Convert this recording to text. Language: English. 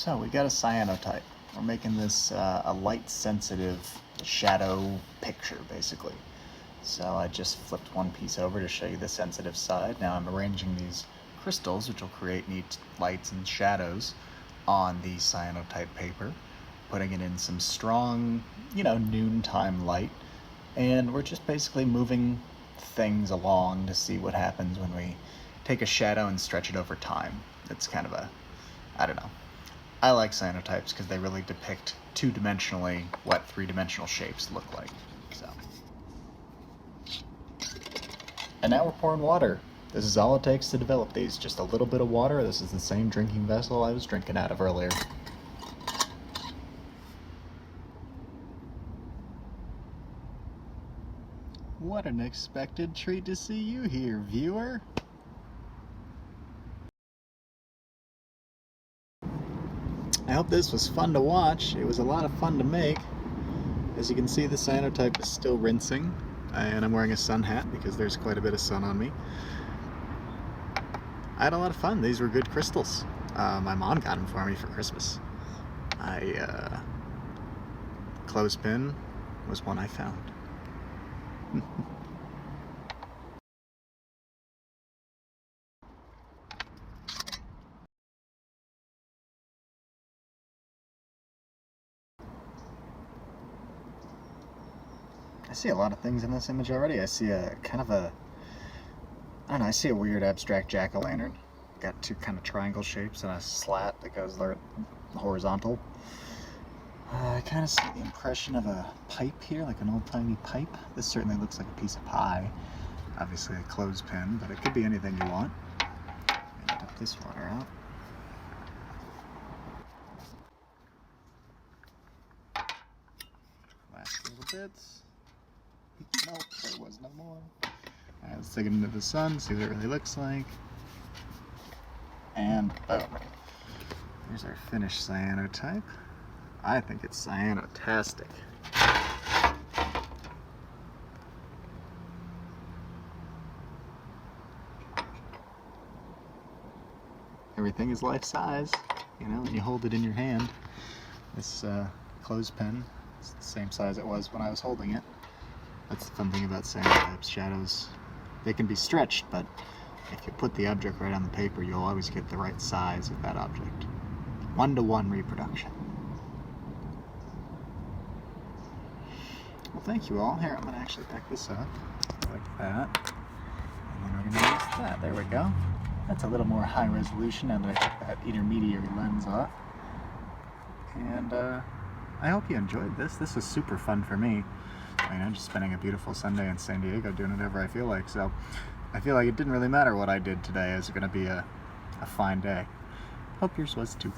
So we got a cyanotype. We're making this a light-sensitive shadow picture, basically. So I just flipped one piece over to show you the sensitive side. Now I'm arranging these crystals, which will create neat lights and shadows on the cyanotype paper, putting it in some strong, noontime light. And we're just basically moving things along to see what happens when we take a shadow and stretch it over time. It's kind of I don't know. I like cyanotypes because they really depict two-dimensionally what three-dimensional shapes look like. And now we're pouring water. This is all it takes to develop these. Just a little bit of water. This is the same drinking vessel I was drinking out of earlier. What an unexpected treat to see you here, viewer. I hope this was fun to watch. It was a lot of fun to make. As you can see, the cyanotype is still rinsing, and I'm wearing a sun hat because there's quite a bit of sun on me. I had a lot of fun. These were good crystals. My mom got them for me for Christmas. Clothespin was one I found. I see a lot of things in this image already. I see I don't know, I see a weird abstract jack-o'-lantern. Got two kind of triangle shapes and a slat that goes horizontal. I kind of see the impression of a pipe here, like an old-timey pipe. This certainly looks like a piece of pie. Obviously a clothespin, but it could be anything you want. And dump this water out. Last little bits. Nope, there was no more. Alright, let's take it into the sun, see what it really looks like. And boom. Here's our finished cyanotype. I think it's cyanotastic. Everything is life-size, when you hold it in your hand. This clothespin is the same size it was when I was holding it. That's the fun thing about cyanotypes. Shadows, they can be stretched, but if you put the object right on the paper, you'll always get the right size of that object. 1-to-1 reproduction. Well, thank you all. Here, I'm going to actually pack this up like that. And then we're going to use that. There we go. That's a little more high resolution now that I took that intermediary lens off. And I hope you enjoyed this. This was super fun for me. I'm just spending a beautiful Sunday in San Diego doing whatever I feel like. So I feel like it didn't really matter what I did today. It's going to be a fine day. Hope yours was too.